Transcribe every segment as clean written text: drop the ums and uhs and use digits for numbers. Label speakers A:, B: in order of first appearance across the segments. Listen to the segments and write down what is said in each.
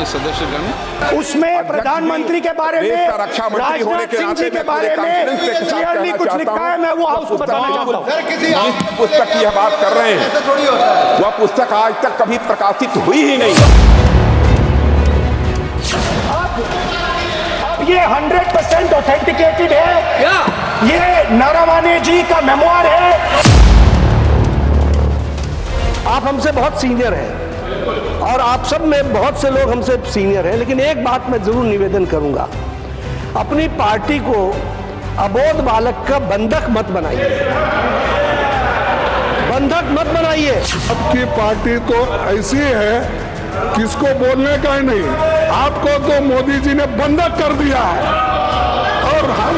A: सदस्यगण।
B: उसमें प्रधानमंत्री के बारे में,
C: रक्षा मंत्री होने के नाते
B: के बारे में क्लियरली कुछ लिखा है। मैं वो हाउस को बताना चाहता हूँ।
C: जिस पुस्तक की बात कर रहे हैं वह पुस्तक आज तक कभी प्रकाशित हुई ही नहीं।
B: अब ये 100% ऑथेंटिकेटेड है। ये नरवणे जी का मेमोयर है।
D: आप हमसे बहुत सीनियर हैं और आप सब में बहुत से लोग हमसे सीनियर हैं, लेकिन एक बात मैं जरूर निवेदन करूंगा, अपनी पार्टी को अबोध बालक का बंधक मत बनाइए, बंधक मत बनाइए।
E: आपकी पार्टी तो ऐसी है किसको बोलने का ही नहीं। आपको तो मोदी जी ने बंधक कर दिया है और हम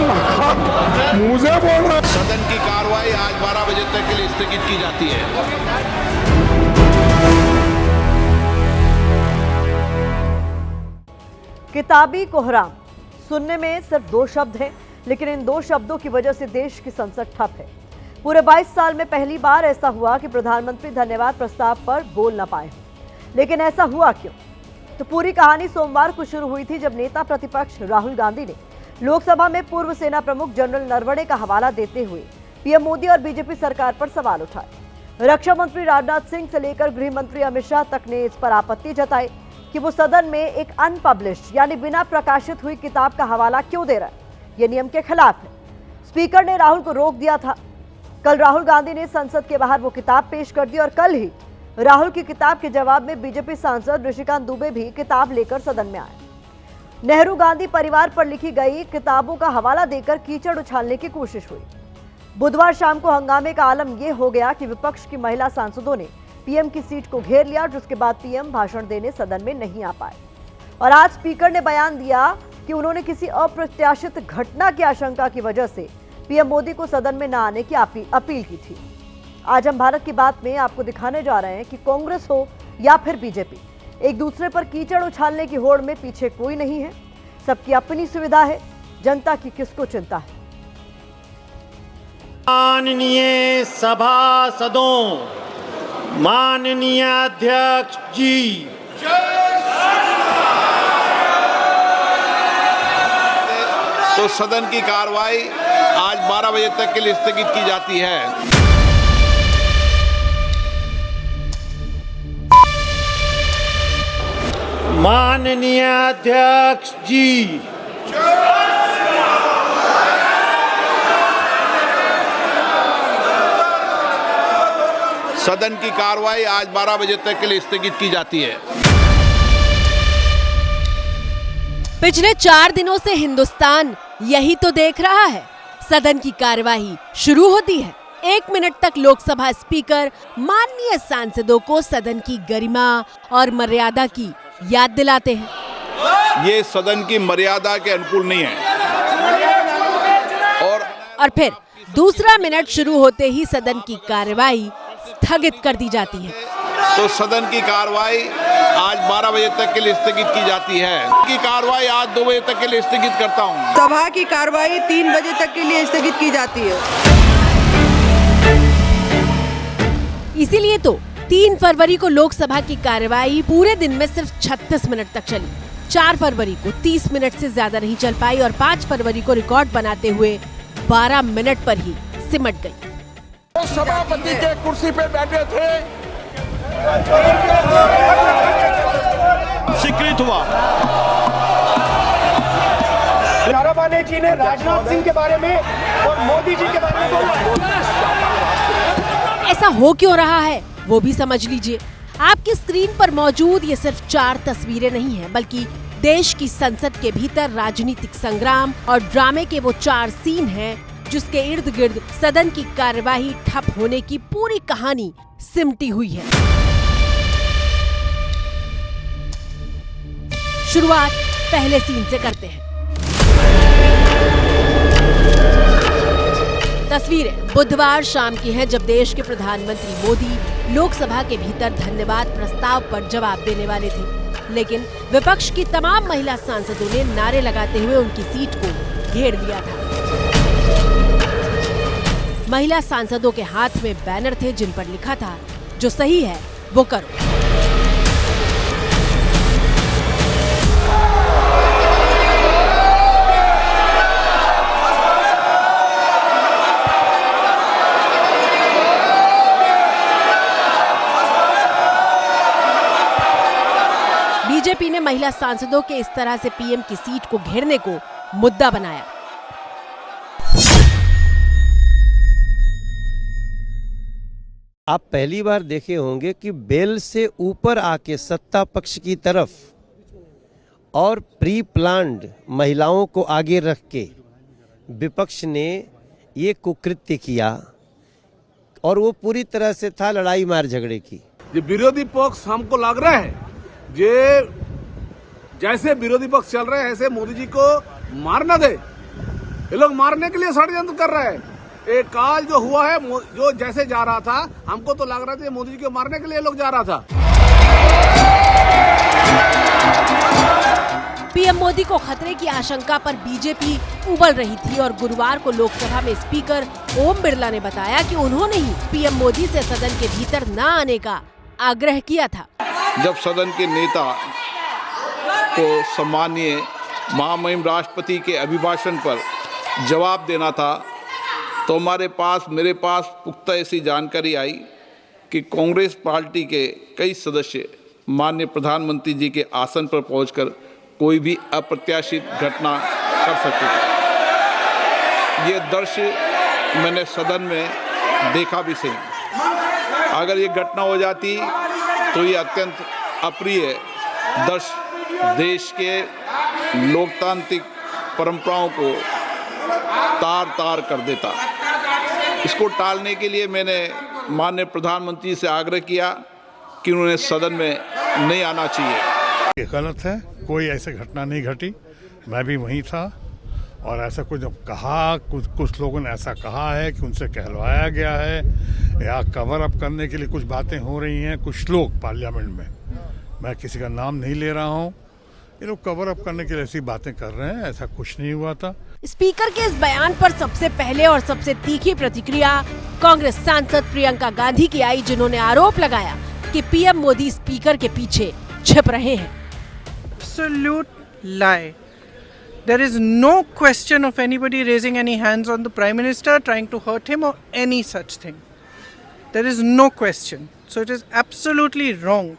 E: मुझे बोल रहे।
A: सदन की कार्रवाई आज 12 बजे तक के लिए स्थगित की जाती है।
F: किताबी कोहराम सुनने में सिर्फ 2 शब्द हैं, लेकिन इन 2 शब्दों की वजह से देश की संसद ठप है। पूरे 22 साल में पहली बार ऐसा हुआ कि प्रधानमंत्री धन्यवाद प्रस्ताव पर बोल ना पाए। लेकिन ऐसा हुआ क्यों? तो पूरी कहानी सोमवार को शुरू हुई थी, जब नेता प्रतिपक्ष राहुल गांधी ने लोकसभा में पूर्व सेना प्रमुख जनरल नरवणे का हवाला देते हुए पीएम मोदी और बीजेपी सरकार पर सवाल उठाए। रक्षा मंत्री राजनाथ सिंह से लेकर गृह मंत्री अमित शाह तक ने इस पर आपत्ति जताई कि वो सदन में एक अनपब्लिश्ड यानी बिना प्रकाशित हुई किताब का हवाला क्यों दे रहा है। ये नियम के खिलाफ है। स्पीकर ने राहुल को रोक दिया था। कल राहुल गांधी ने संसद के बाहर वो किताब पेश कर दी और कल ही राहुल की किताब के जवाब में बीजेपी सांसद ऋषिकांत दुबे भी किताब लेकर सदन में आए। नेहरू गांधी परिवार पर लिखी गई किताबों का हवाला देकर कीचड़ उछालने की कोशिश हुई। बुधवार शाम को हंगामे का आलम यह हो गया कि विपक्ष की महिला सांसदों ने पीएम की सीट को घेर लिया, जिसके बाद पीएम भाषण देने सदन में नहीं आ पाए। और आज स्पीकर ने बयान दिया कि उन्होंने किसी अप्रत्याशित घटना की आशंका की वजह से पीएम मोदी को सदन में न आने की अपील की थी। आज हम भारत की बात में आपको दिखाने जा रहे हैं कि कांग्रेस हो या फिर बीजेपी, एक दूसरे पर कीचड़ उछालने की होड़ में पीछे कोई नहीं है। सबकी अपनी सुविधा है, जनता की किसको चिंता है।
G: माननीय सभासदों, माननीय अध्यक्ष जी,
A: तो सदन की कार्रवाई आज 12 बजे तक के लिए स्थगित की जाती है।
G: माननीय अध्यक्ष जी,
A: सदन की कार्रवाई आज 12 बजे तक के लिए स्थगित की जाती है।
H: पिछले 4 दिनों से हिंदुस्तान यही तो देख रहा है। सदन की कार्यवाही शुरू होती है, 1 मिनट तक लोकसभा स्पीकर माननीय सांसदों को सदन की गरिमा और मर्यादा की याद दिलाते हैं।
A: ये सदन की मर्यादा के अनुकूल नहीं है।
H: और फिर दूसरा मिनट शुरू होते ही सदन की कार्यवाही स्थगित कर दी जाती है।
A: तो सदन की कार्रवाई आज 12 बजे तक के लिए स्थगित की जाती है। की कार्रवाई आज 2 बजे तक के लिए स्थगित करता हूँ।
I: सभा की कार्रवाई 3 बजे तक के लिए स्थगित की जाती है।
H: इसीलिए तो 3 फरवरी को लोकसभा की कार्यवाही पूरे दिन में सिर्फ 36 मिनट तक चली। 4 फरवरी को 30 मिनट से ज्यादा नहीं चल पाई और 5 फरवरी को रिकॉर्ड बनाते हुए 12 मिनट पर ही सिमट गई।
C: तो सभापति के कुर्सी पे बैठे थे,
G: स्वीकृत हुआ।
B: नरवणे जी ने राजनाथ सिंह के बारे में और मोदी जी के बारे में बोला।
H: ऐसा हो क्यों रहा है वो भी समझ लीजिए। आपकी स्क्रीन पर मौजूद ये सिर्फ 4 तस्वीरें नहीं हैं, बल्कि देश की संसद के भीतर राजनीतिक संग्राम और ड्रामे के वो 4 सीन हैं, जिसके इर्द गिर्द सदन की कार्यवाही ठप होने की पूरी कहानी सिमटी हुई है। शुरुआत पहले सीन से करते हैं। तस्वीरें बुधवार शाम की हैं, जब देश के प्रधानमंत्री मोदी लोकसभा के भीतर धन्यवाद प्रस्ताव पर जवाब देने वाले थे, लेकिन विपक्ष की तमाम महिला सांसदों ने नारे लगाते हुए उनकी सीट को घेर दिया था। महिला सांसदों के हाथ में बैनर थे जिन पर लिखा था, जो सही है वो करो। महिला सांसदों के इस तरह से पीएम की सीट को घेरने को मुद्दा बनाया।
J: आप पहली बार देखे होंगे कि बेल से ऊपर आके सत्ता पक्ष की तरफ और प्री प्लान्ड महिलाओं को आगे रख के विपक्ष ने ये कुकृत्य किया और वो पूरी तरह से था लड़ाई मार झगड़े की।
E: ये विरोधी पक्ष हमको लग रहा है ये जैसे विरोधी पक्ष चल रहे हैं ऐसे मोदी जी को मारना दे, ये लोग मारने के लिए षड्यंत्र कर रहे हैं। एक काल जो हुआ है जो जैसे जा रहा था हमको तो लग रहा था मोदी जी को मारने के लिए लोग जा रहा था।
H: पीएम मोदी को खतरे की आशंका पर बीजेपी उबल रही थी और गुरुवार को लोकसभा में स्पीकर ओम बिरला ने बताया कि उन्होंने ही पीएम मोदी से सदन के भीतर न आने का आग्रह किया था।
A: जब सदन के नेता को सम्मानीय महामहिम राष्ट्रपति के अभिभाषण पर जवाब देना था तो मेरे पास पुख्ता ऐसी जानकारी आई कि कांग्रेस पार्टी के कई सदस्य माननीय प्रधानमंत्री जी के आसन पर पहुंचकर कोई भी अप्रत्याशित घटना कर सकते थे। ये दृश्य मैंने सदन में देखा भी सही। अगर ये घटना हो जाती तो ये अत्यंत अप्रिय दृश्य देश के लोकतांत्रिक परंपराओं को तार-तार कर देता। इसको टालने के लिए मैंने माननीय प्रधानमंत्री से आग्रह किया कि उन्हें सदन में नहीं आना चाहिए।
E: ये गलत है, कोई ऐसी घटना नहीं घटी, मैं भी वहीं था और ऐसा कुछ जब कहा कुछ लोगों ने ऐसा कहा है कि उनसे कहलवाया गया है या कवर अप करने के लिए कुछ बातें हो रही हैं। कुछ लोग पार्लियामेंट में, मैं किसी का नाम नहीं ले रहा हूँ, ये लोग कवर अप करने के लिए ऐसी बातें कर रहे हैं, ऐसा कुछ नहीं हुआ था।
H: स्पीकर के इस बयान पर सबसे पहले और सबसे तीखी प्रतिक्रिया कांग्रेस सांसद प्रियंका गांधी की आई, जिन्होंने आरोप लगाया कि पीएम मोदी स्पीकर के पीछे छिप रहे हैं।
K: Absolute lie. There is no question of anybody raising any hands on the Prime Minister, trying to hurt him or any such thing. There is no question. So it is absolutely wrong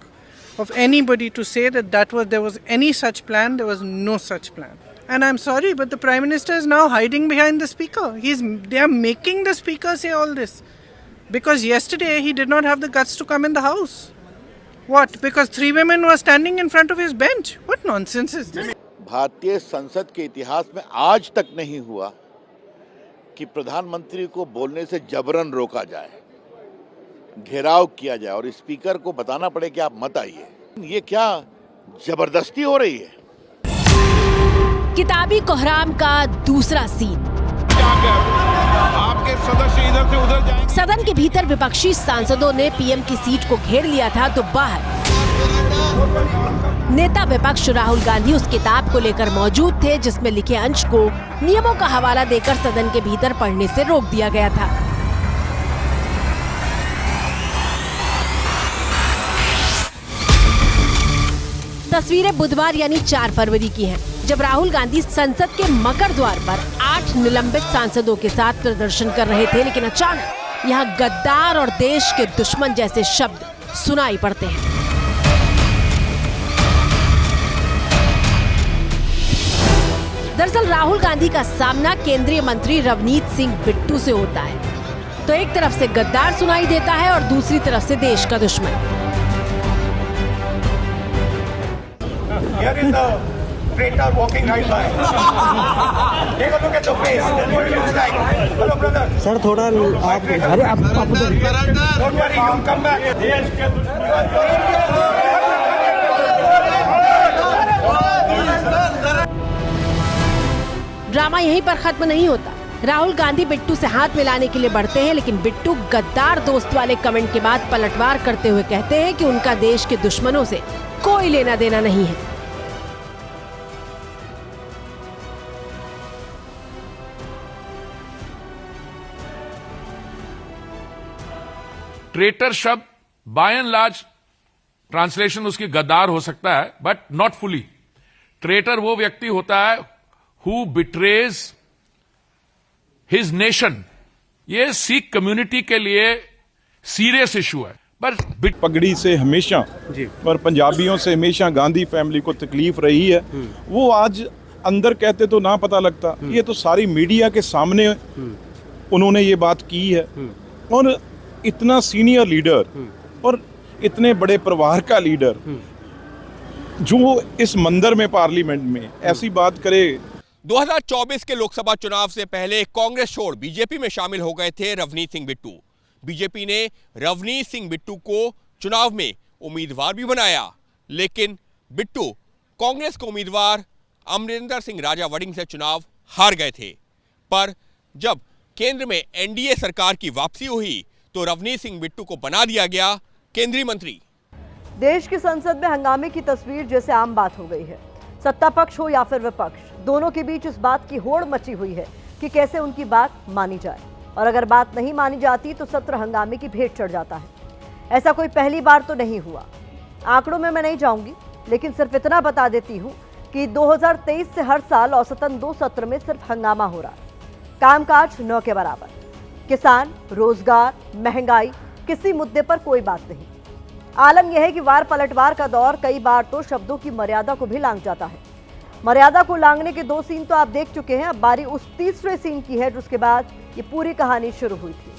K: of anybody to say that there was any such plan. There was no such plan. And I'm sorry, but the Prime Minister is now hiding behind the Speaker. They are making the Speaker say all this. Because yesterday he did not have the guts to come in the House. What? Because 3 women were standing in front of his bench? What nonsense is this?
L: भारतीय संसद के इतिहास में आज तक नहीं हुआ कि प्रधानमंत्री को बोलने से जबरन रोका जाए, घेराव किया जाए और स्पीकर को बताना पड़े कि आप मत आइए। ये क्या जबरदस्ती हो रही है?
H: किताबी कोहराम का दूसरा सीन।
A: आपके सदस्य इधर से उधर जाएंगे।
H: सदन के भीतर विपक्षी सांसदों ने पीएम की सीट को घेर लिया था तो बाहर नेता विपक्ष राहुल गांधी उस किताब को लेकर मौजूद थे जिसमें लिखे अंश को नियमों का हवाला देकर सदन के भीतर पढ़ने से रोक दिया गया था। तस्वीरें बुधवार यानी 4 फरवरी की हैं, जब राहुल गांधी संसद के मकर द्वार पर 8 निलंबित सांसदों के साथ प्रदर्शन कर रहे थे, लेकिन अचानक यहाँ गद्दार और देश के दुश्मन जैसे शब्द सुनाई पड़ते हैं। दरअसल राहुल गांधी का सामना केंद्रीय मंत्री रवनीत सिंह बिट्टू से होता है। तो एक तरफ से गद्दार सुनाई देता है और दूसरी तरफ से देश का दुश्मन।
B: Here is the traitor walking right by. Take a look at the face. What it looks like. Hello, brother.
D: Sir थोड़ा आप
B: Don't worry, you come back.
H: Drama यहीं पर खत्म नहीं होता। राहुल गांधी बिट्टू से हाथ मिलाने के लिए बढ़ते हैं, लेकिन बिट्टू गद्दार दोस्त वाले कमेंट के बाद पलटवार करते हुए कहते हैं कि उनका देश के दुश्मनों से कोई लेना देना नहीं है।
M: ट्रेटर शब्द बाय एंड लार्ज ट्रांसलेशन उसकी गद्दार हो सकता है, बट नॉट फुली। ट्रेटर वो व्यक्ति होता है हु बिट्रेज हिज नेशन। ये सिख कम्युनिटी के लिए सीरियस इशू है। पर
E: पगड़ी से हमेशा और पंजाबियों से हमेशा गांधी फैमिली को तकलीफ रही है। वो आज अंदर कहते तो ना पता लगता, ये तो सारी मीडिया के सामने उन्होंने ये बात की है। और इतना सीनियर लीडर और इतने बड़े परिवार का लीडर जो इस मंदिर में पार्लियामेंट में ऐसी बात करे।
N: 2024 के लोकसभा चुनाव से पहले कांग्रेस छोड़ बीजेपी में शामिल हो गए थे रवनीत सिंह बिट्टू। बीजेपी ने रवनीत सिंह बिट्टू को चुनाव में उम्मीदवार भी बनाया, लेकिन बिट्टू कांग्रेस के उम्मीदवार अमरिंदर सिंह राजा वड़िंग से चुनाव हार गए थे। पर जब केंद्र में एनडीए सरकार की वापसी हुई तो रवनीत सिंह बिट्टू को बना दिया गया केंद्रीय मंत्री।
F: देश की संसद में हंगामे की तस्वीर जैसे आम बात हो गई है। सत्ता पक्ष हो या फिर विपक्ष, दोनों के बीच इस बात की होड़ मची हुई है कि कैसे उनकी बात मानी जाए, और अगर बात नहीं मानी जाती तो सत्र हंगामे की भेंट चढ़ जाता है। ऐसा कोई पहली बार तो नहीं हुआ। आंकड़ों में मैं नहीं जाऊंगी, लेकिन सिर्फ इतना बता देती हूं कि 2023 से हर साल औसतन 2 सत्र में सिर्फ हंगामा हो रहा है। कामकाज न के बराबर। किसान, रोजगार, महंगाई, किसी मुद्दे पर कोई बात नहीं। आलम यह है कि वार पलटवार का दौर कई बार तो शब्दों की मर्यादा को भी लांघ जाता है। मर्यादा को लांघने के 2 सीन तो आप देख चुके हैं। अब बारी उस तीसरे सीन की है जिसके बाद ये पूरी कहानी शुरू हुई थी।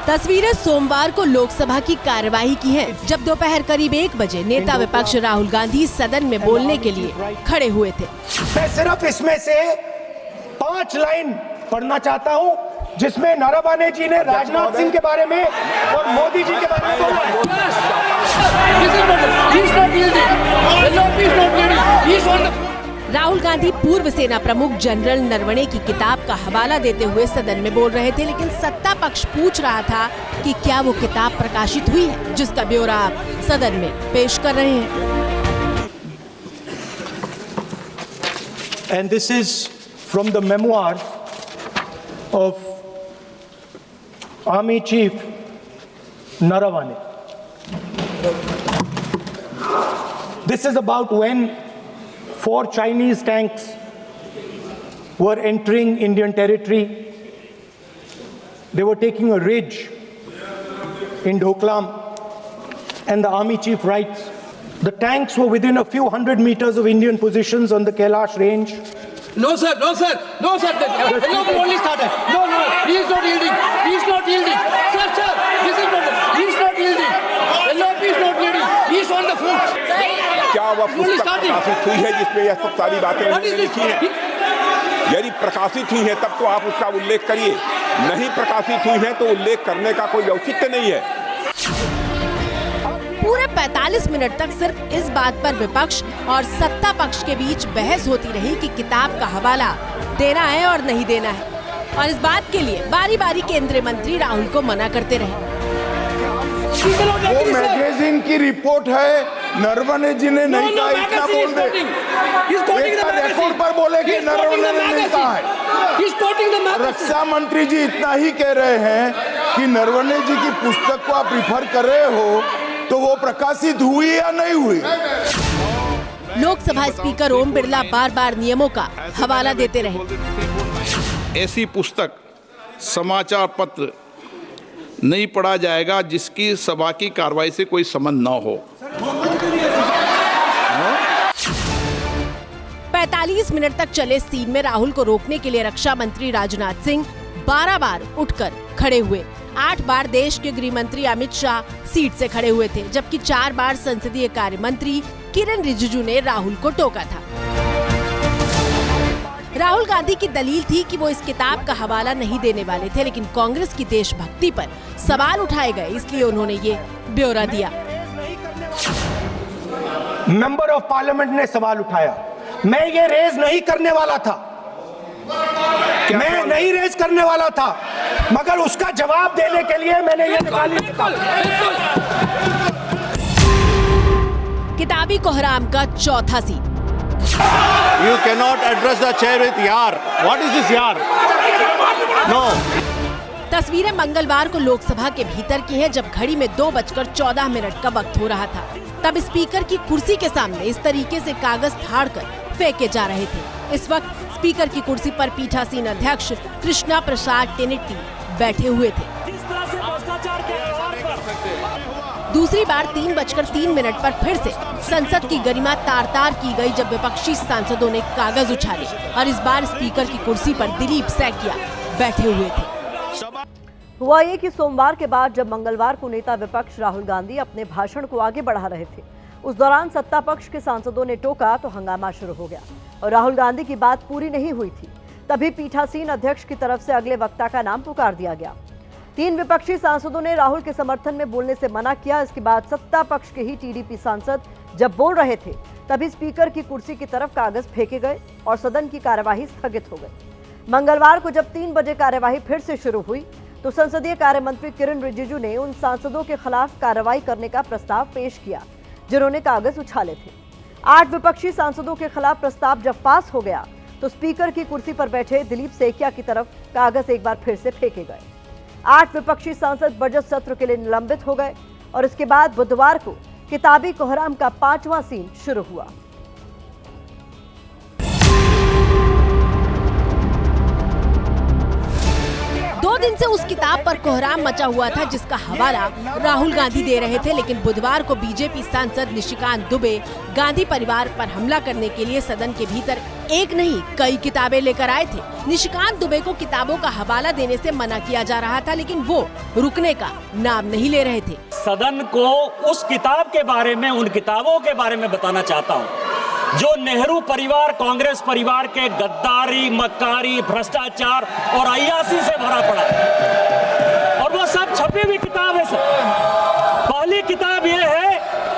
H: तस्वीरें सोमवार को लोकसभा की कार्यवाही की हैं, जब दोपहर करीब 1 बजे नेता विपक्ष राहुल गांधी सदन में बोलने के लिए खड़े हुए थे।
B: मैं सिर्फ इसमें से 5 लाइन पढ़ना चाहता हूं, जिसमें नरवणे जी ने राजनाथ सिंह के बारे में और मोदी जी के बारे में बोला।
H: राहुल गांधी पूर्व सेना प्रमुख जनरल नरवणे की किताब का हवाला देते हुए सदन में बोल रहे थे, लेकिन सत्ता पक्ष पूछ रहा था कि क्या वो किताब प्रकाशित हुई है, जिसका ब्यौरा आप सदन में पेश कर रहे हैं।
B: And this is from the memoirs of Army Chief Narawane. This is about when 4 Chinese tanks were entering Indian territory. They were taking a ridge in Doklam, and the Army Chief writes, the tanks were within a few hundred meters of Indian positions on the Kailash range.
O: No sir, no sir, no sir, only started. No, he is not yielding, he is not yielding. Sir, this is not, he is not yielding. LOP is not yielding, he is on the foot.
C: क्या वह पुस्तक प्रकाशित हुई है जिसमें यह सब सारी बातें लिखी हैं? यदि प्रकाशित हुई है तब तो आप उसका उल्लेख करिए, नहीं प्रकाशित हुई है तो उल्लेख करने का कोई औचित्य नहीं है।
H: पूरे 45 मिनट तक सिर्फ इस बात पर विपक्ष और सत्ता पक्ष के बीच बहस होती रही कि किताब का हवाला देना है और नहीं देना है, और इस बात के लिए बारी बारी केंद्रीय मंत्री राहुल को मना करते रहे।
E: वो मैगजीन की रिपोर्ट है, नरवणे जी ने नहीं कहा, इतना बोल दे। रिकॉर्ड पर बोले कि नरवणे ने नहीं कहा है। रक्षा मंत्री जी इतना ही कह रहे हैं कि नरवणे जी की पुस्तक को आप रिफर कर रहे हो, तो वो प्रकाशित हुई या नहीं हुई।
H: लोकसभा स्पीकर ओम बिरला बार बार नियमों का हवाला देते रहे।
A: ऐसी पुस्तक, समाचार पत्र नहीं पढ़ा जाएगा जिसकी सभा की कार्रवाई से कोई संबंध न हो।
H: 45 मिनट तक चले सीन में राहुल को रोकने के लिए रक्षा मंत्री राजनाथ सिंह 12 बार उठकर खड़े हुए। 8 बार देश के गृह मंत्री अमित शाह सीट से खड़े हुए थे, जबकि 4 बार संसदीय कार्य मंत्री किरण रिजिजू ने राहुल को टोका था। राहुल गांधी की दलील थी कि वो इस किताब का हवाला नहीं देने वाले थे, लेकिन कांग्रेस की देशभक्ति पर सवाल उठाए गए, इसलिए उन्होंने ये ब्यौरा दिया।
B: मेंबर ऑफ पार्लियामेंट ने सवाल उठाया, मैं ये रेज नहीं करने वाला था, मैं नहीं रेज करने वाला था, मगर उसका जवाब देने के लिए मैंने ये निकाली
H: किताबी कोहराम का चौथा scene.
G: You cannot address the chair with yaar. What is this yaar? No.
H: तस्वीरें मंगलवार को लोकसभा के भीतर की हैं, जब घड़ी में 2:14 का वक्त हो रहा था। तब स्पीकर की कुर्सी के सामने इस तरीके से कागज फाड़कर फेंके जा रहे थे। इस वक्त स्पीकर की कुर्सी पर पीठासीन अध्यक्ष कृष्णा प्रसाद टेनेटी बैठे हुए थे। दूसरी बार 3:03 पर फिर से संसद की गरिमा तार-तार की गई, जब विपक्षी सांसदों ने कागज उछाले और इस बार स्पीकर की कुर्सी पर दिलीप सैकिया बैठे हुए थे।
F: हुआ ये कि सोमवार के बाद जब मंगलवार को नेता विपक्ष राहुल गांधी अपने भाषण को आगे बढ़ा रहे थे, उस दौरान सत्ता पक्ष के सांसदों ने टोका तो हंगामा शुरू हो गया और राहुल गांधी की बात पूरी नहीं हुई थी। तभी पीठासीन अध्यक्ष की तरफ से अगले वक्ता का नाम पुकार दिया गया। 3 विपक्षी सांसदों ने राहुल के समर्थन में बोलने से मना किया। इसके बाद सत्ता पक्ष के ही टीडीपी सांसद जब बोल रहे थे, तभी स्पीकर की कुर्सी की तरफ कागज फेंके गए और सदन की कार्यवाही स्थगित हो गई। मंगलवार को जब 3 बजे कार्यवाही फिर से शुरू हुई तो संसदीय कार्य मंत्री किरण रिजिजू ने उन सांसदों के खिलाफ कार्रवाई करने का प्रस्ताव पेश किया जिन्होंने कागज उछाले थे। 8 विपक्षी सांसदों के खिलाफ प्रस्ताव जब पास हो गया तो स्पीकर की कुर्सी पर बैठे दिलीप सैकिया की तरफ कागज एक बार फिर से फेंके गए। 8 विपक्षी सांसद बजट सत्र के लिए निलंबित हो गए और इसके बाद बुधवार को किताबी कोहराम का 5वां सीन शुरू हुआ।
H: दो दिन से उस किताब पर कोहराम मचा हुआ था जिसका हवाला राहुल गांधी दे रहे थे, लेकिन बुधवार को बीजेपी सांसद निशिकांत दुबे गांधी परिवार पर हमला करने के लिए सदन के भीतर एक नहीं कई किताबें लेकर आए थे। निशिकांत दुबे को किताबों का हवाला देने से मना किया जा रहा था, लेकिन वो रुकने का नाम नहीं ले रहे थे।
P: सदन को उस किताब के बारे में, उन किताबों के बारे में बताना चाहता हूँ जो नेहरू परिवार, कांग्रेस परिवार के गद्दारी, मक्कारी, भ्रष्टाचार और अय्यासी से भरा पड़ा है। और वो सब छपी हुई किताब है सर। पहली किताब ये है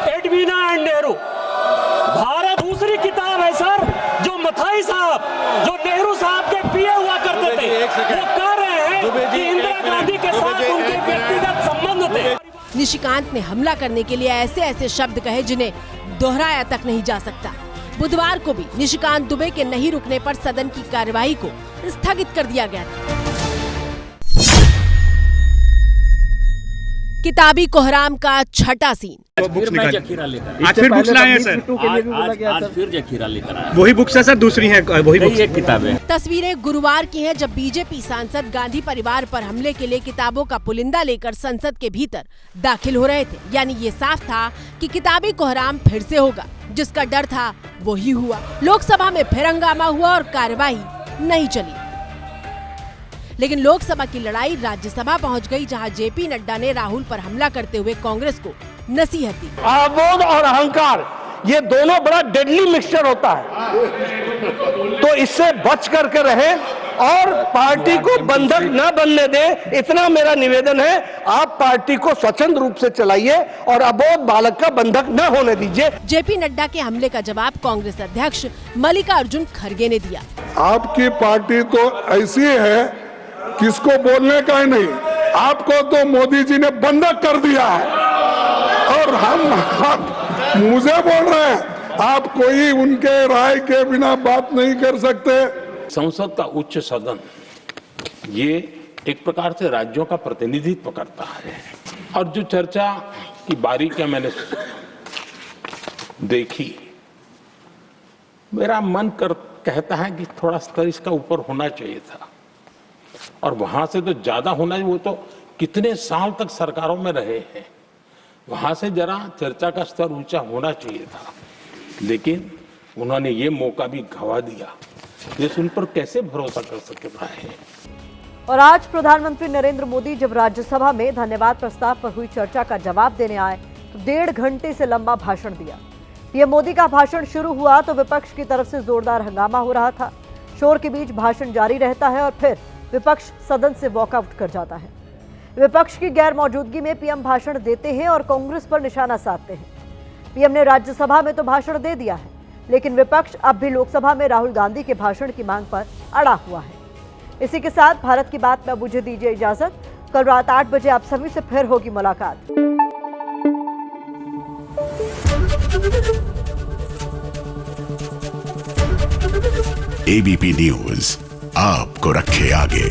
P: एडवीना एंड नेहरू भारत। दूसरी किताब है सर जो मथाई साहब, जो नेहरू साहब के पीए हुआ करते थे, वो कह रहे हैं कि इंदिरा गांधी के साथ उनके व्यक्तिगत संबंध थे।
H: निशिकांत ने हमला करने के लिए ऐसे ऐसे शब्द कहे जिन्हें दोहराया तक नहीं जा सकता। बुधवार को भी निशिकांत दुबे के नहीं रुकने पर सदन की कार्यवाही को स्थगित कर दिया गया था। किताबी कोहराम का छठा सीन।
Q: आज फिर बुक्स लाए हैं सर। आज फिर जखीरा लेकर आए। वही बुक्स है सर, दूसरी हैं वही बुक्स। एक किताब है।
H: तस्वीरें गुरुवार की हैं जब बीजेपी सांसद गांधी परिवार पर हमले के लिए किताबों का पुलिंदा लेकर संसद के भीतर दाखिल हो रहे थे। यानी ये साफ था कि किताबी कोहराम फिर से होगा। जिसका डर था वही हुआ। लोकसभा में फिर हंगामा हुआ और कार्यवाही नहीं चली। लेकिन लोकसभा की लड़ाई राज्यसभा पहुंच गई, जहां जेपी नड्डा ने राहुल पर हमला करते हुए कांग्रेस को नसीहत दी।
D: अबोध और अहंकार ये दोनों बड़ा डेडली मिक्सचर होता है, तो इससे बच करके रहे और पार्टी को बंधक न बनने दे, इतना मेरा निवेदन है। आप पार्टी को स्वतंत्र रूप से चलाइए और अबोध बालक का बंधक न होने दीजिए।
H: जेपी नड्डा के हमले का जवाब कांग्रेस अध्यक्ष मल्लिकार्जुन खड़गे ने दिया।
E: आपकी पार्टी तो ऐसी है किसको बोलने का ही नहीं, आपको तो मोदी जी ने बंधक कर दिया है और हम मुझे बोल रहे हैं आप कोई उनके राय के बिना बात नहीं कर सकते।
R: संसद का उच्च सदन ये एक प्रकार से राज्यों का प्रतिनिधित्व करता है और जो चर्चा की बारीकियां मैंने देखी, मेरा मन कहता है कि थोड़ा स्तर इसका ऊपर होना चाहिए था और वहां से तो ज्यादा होना चाहिए। वो तो कितने साल तक सरकारों में रहे हैं, वहां से जरा चर्चा का स्तर ऊंचा होना चाहिए था, लेकिन उन्होंने ये मौका भी गंवा दिया। देश उन पर कैसे भरोसा कर सकता है।
F: और आज प्रधानमंत्री नरेंद्र मोदी जब राज्यसभा में धन्यवाद प्रस्ताव पर हुई चर्चा का जवाब देने आए तो 1.5 घंटे से लंबा भाषण दिया। पीएम मोदी का भाषण शुरू हुआ तो विपक्ष की तरफ से जोरदार हंगामा हो रहा था। शोर के बीच भाषण जारी रहता है और फिर विपक्ष सदन से वॉकआउट कर जाता है। विपक्ष की गैर मौजूदगी में पीएम भाषण देते हैं और कांग्रेस पर निशाना साधते हैं। पीएम ने राज्यसभा में तो भाषण दे दिया है, लेकिन विपक्ष अब भी लोकसभा में राहुल गांधी के भाषण की मांग पर अड़ा हुआ है। इसी के साथ भारत की बात में मुझे दीजिए इजाजत। कल रात 8 बजे आप सभी से फिर होगी मुलाकात।
S: एबीपी न्यूज आपको रखे आगे।